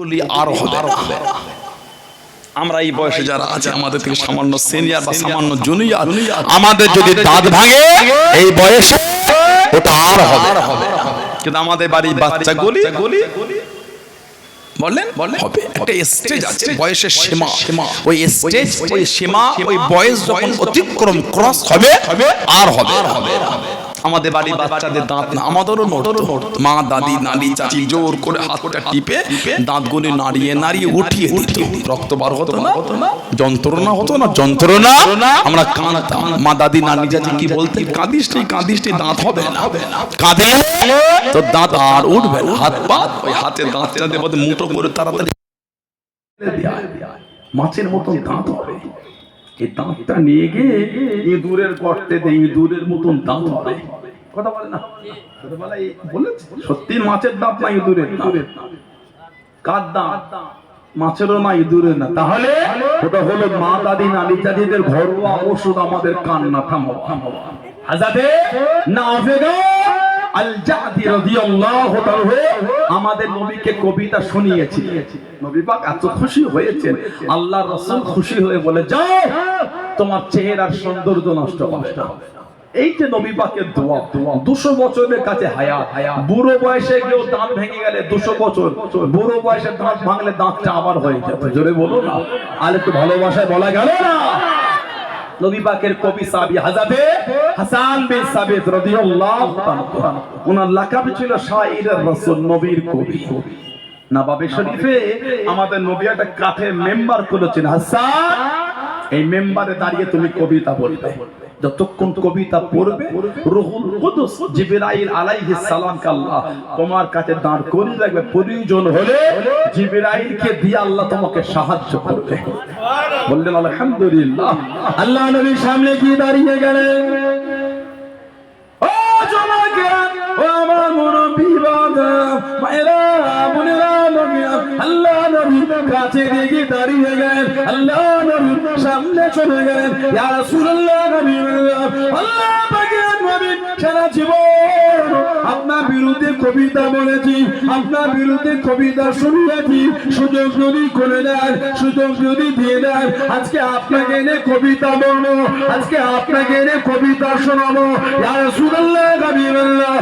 ওগুলি আর হবে না। আমরা এই বয়সে যারা আছে আমাদের থেকে সামান্য সিনিয়র বা সামান্য জুনিয়র, আমাদের যদি দাঁত ভাঙে এই বয়সে ওটা আর হবে না। কিন্তু আমাদের বাড়ির বাচ্চাগুলি বলেন হবে একটা স্টেজ আছে, বয়সের সীমা, ওই স্টেজ ওই সীমা ওই বয়স যখন অতিক্রম ক্রস হবে আর হবে। আমাদের বাড়ির বাচ্চাদের দাঁত না, আমাদেরও নড়তো, মা দাদি নানি চাচি জোর করে হাতটা টিপে দাঁতগুলি নাড়িয়ে নাড়িয়ে উঠিয়ে দিত, রক্ত বার হতো না, যন্ত্রণা হতো না, যন্ত্রণা আমরা কাঁদতাম। মা দাদি নানি চাচি কি বলতেন, কাঁদিস নি দাঁত হবে না, কাঁদে তো দাঁত আর উঠবে না। হাত পা ওই হাতের দাঁতটা দিয়ে মুঠো করে তাড়াতাড়ি মাছের মতন দাঁত হবে, এই দাঁতটা নিয়ে গিয়ে ইঁদুরের গর্তে দেয়, ইঁদুরের মতন দাঁত হবে। কথা বলে না, সত্যি মাছের দাঁত না ইঁদুরের দাঁত। কার দাঁত? মাছেরও না ইঁদুরের না। তাহলে ওটা হলো মা দাদি নানি দাদিদের ঘরোয়া ওষুধ। আমাদের কান্না থামাও। হাজাতে নাফেগা আল-জাদি রাদিয়াল্লাহু তাআলা আমাদের নবীকে কবিতা শুনিয়েছি। নবী পাক এত খুশি হয়েছেন, আল্লাহর রাসূল খুশি হয়ে বলে, যাও তোমার চেহারার সৌন্দর্য নষ্ট হবে না। এই যে নবী পাকের দোয়া, 200 বছরের কাছে হায়াত, বুড়ো বয়সে গিয়েও দাঁত ভেঙে গেলে 200 বছর, বুড়ো বয়সে দাঁত ভাঙলে দাঁতটা আবার হয়ে যেত। জোরে বলো না, আর একটু ভালোবাসায় বলা গেল না। নবী পাকের কবি সাহাবী হযরত হাসান বিন সাবিত রাদিয়াল্লাহু তাআলা, ওনার লাকাব ছিল শায়রের রাসূল, নবীর কবি। নবাবে শরীফে আমাদের নবী একটা কাঠের মেম্বার করেছেন, হাসান এই মেম্বারে দাঁড়িয়ে তুমি কবিতা বলবে। যতক্ষণ কবিতা পড়বে রূহুল কুদুস জিবরাইল আলাইহিস সালামকে আল্লাহ তোমার কাছে দাঁড় করিয়ে রাখবে, প্রয়োজন হলে জিবরাইলকে দিয়ে আল্লাহ তোমাকে সাহায্য করবে। বললেন আলহামদুলিল্লাহ। আল্লাহ নবীর সামনে কি দাঁড়িয়ে গেলেন, ও জমাকেরা, ও আমার মুরব্বি বাবা মায়েরা বোনেরা, আল্লাহ নবীর কাছে গিয়ে দাঁড়িয়ে গেলেন, আল্লাহ নবীর সামনে চলে গেলেন, ইয়া রাসূলুল্লাহ, নবী আল্লাহ পাকের নবী সারা জীবন আপনার বিরুদ্ধে কবিতা বলেছি, আপনার বিরুদ্ধে কবিতা শুনিয়েছি, সুযোগ যদি করে দেন, সুযোগ যদি দিয়ে দেন, আজকে আপনাকে এনে কবিতা বলবো, আজকে আপনাকে এনে কবিতা শোনাবো। ইয়া রাসূলুল্লাহ, নবী আল্লাহ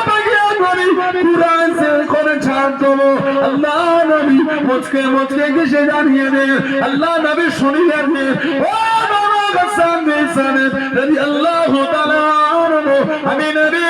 পাকের নবী কুরআন সে করে ছাড় দেবো। আল্লাহ নবী মুচকে মুচকে এসে দাঁড়িয়ে দেন, আল্লাহ নবী শুনিয়ে দেন, ও বাবা হাসান বিন সাবিত রাদিয়াল্লাহু তাআলা আনহু, আমি নবী,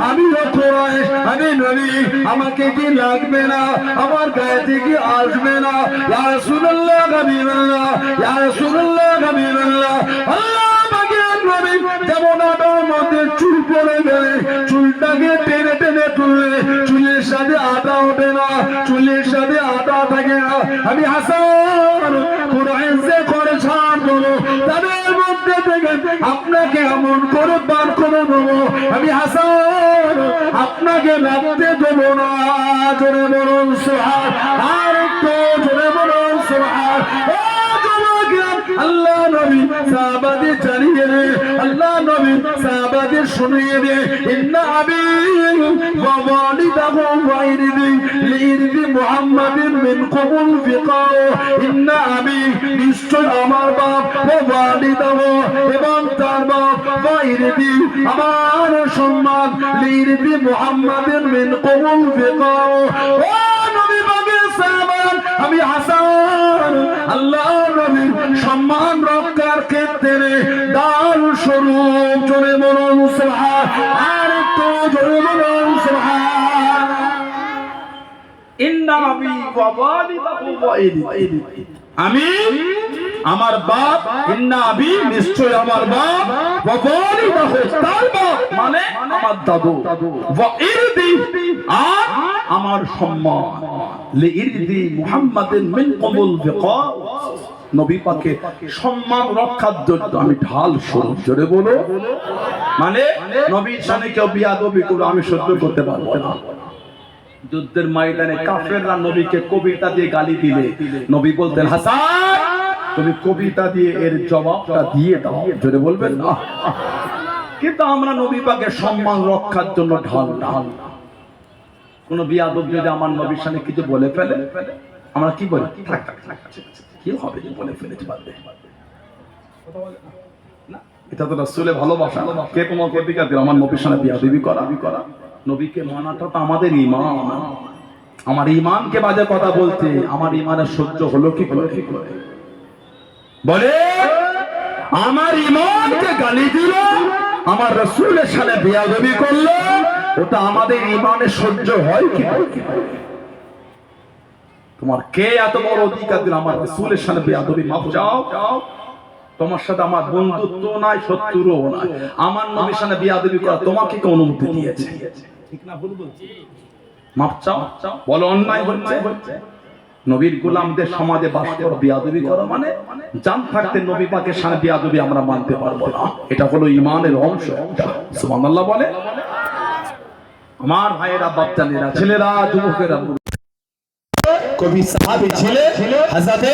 আমি কুরাইশ, আমি নবী, আমাকে কি লাগবে না, আমার গায়ে থেকে আসবে না। ইয়া রাসূলুল্লাহ, নবী আল্লাহ, ইয়া রাসূলুল্লাহ, নবী আল্লাহ, আল্লাহ পাকের নবী যেমন আটার মধ্যে চুল পড়ে গেলে চুলটাকে টেনে টেনে তুললে চুলের সাথে আটা হবে না, চুলের সাথে আটা থাকে না। আমি হাসান কুরআন সে করে ছাড় দেবো, তাদের মধ্যে থেকে আপনাকে এমন করে বার করে দেবো, আমি হাসান আপনাকে লাগতে দেবো না। জোরে বলুন সুবহান, আর একটু জোরে বলুন সুবহান। আল্লাহ নবী সাহাবাদের জানিয়ে দে, আল্লাহ নবী সাহাবাদের শুনিয়ে দে, ইন্না আবি ওয়া ওয়ালিদাহু ওয়া ইরদি লিরদি মুহাম্মাদিন মিন কবুল ফিকা, ইন্না আবি নিশ্চয় আমার বাপ, ওয়া ওয়ালিদাহু এবং তার বাপ, ওয়া ইরদি আমার সম্মান, লিরদি মুহাম্মাদিন মিন কবুল ফিকা। ও নবী পাকের সাহাবান, আমি হাসান আল্লাহ নবীর সম্মান রক্ষার ক্ষেত্রে দান স্বরূপ, জোরে বলুন সুবহান, আর একটু জোরে বলুন সুবহান। ইন্না আবি ওয়া ওয়ালিদাহু ওয়া ইরদি, আমি আমার বাপ, ইন্না আবি নিশ্চয় আমার বাপ, ওয়া ওয়ালিদাহু তার বাপ মানে আমার দাদু, ওয়া ইরদি আর আমার সম্মান, লিইরদি মুহাম্মাদিন মিন কবুল ফিকা, নবী পাকের সম্মান রক্ষার জন্য আমি ঢাল স্বরূপ। জোরে বলো, মানে নবীর সামনে কেউ বিয়াদবি করে আমি সহ্য করতে পারবো না। যুদ্ধের ময়দানে কাফেররা নবীকে কবিতা দিয়ে গালি দিলে নবী বলতেন, হাসান তুমি কবিতা দিয়ে এর জবাবটা দিয়ে দাও। জোরে বলবেন না। কিন্তু আমরা নবী পাকের সম্মান রক্ষার জন্য ঢাল ঢাল কোন বিয়াদব যদি আমার নবীর সামনে কিছু বলে ফেলে, আমরা কি বলি? থাক থাক থাক, কি হবে যে বলে ফেলেছে, বাদে। এটা তো রাসূলের ভালোবাসা। কে তোমাকে অধিকার দিল আমার নবীর সামনে বিয়াদবি করা? নবীকে মানাটা তো আমাদের ঈমান। আমার ঈমানকে বাজে কথা বলতে আমার ঈমানের সহ্য হলো কি করে? বলে আমার ঈমানকে গালি দিল, আমার রাসূলের সামনে বিয়াদবি করলো, ওটা আমাদের ঈমানের সহ্য হয় কি? তোমার কে এত বড় অধিকার দিল আমার রাসূলের সামনে বিয়াদবি? মাফ চাও। তোমার সাথে আমার বন্ধুত্ব নাই, শত্রুও নাই, আমার নবীর সামনে বিয়াদবি করা তোমাকে কে অনুমতি দিয়েছে? ঠিক না ভুল বলছি? মাফ চাও, বলো অন্যায় হচ্ছে। নবীর গোলামদের সমাজে বাস করো, বিয়াদবি করো মানে জান থাকতে নবী পাকের সামনে বিয়াদবি আমরা মানতে পারবো না। এটা হলো ঈমানের অংশ। সুবহানাল্লাহ বলে। আমার ভাইয়েরা, বাচ্চারা, ছেলেরা, যুবকেরা, কবি সাহাবী ছিলেন হযরতে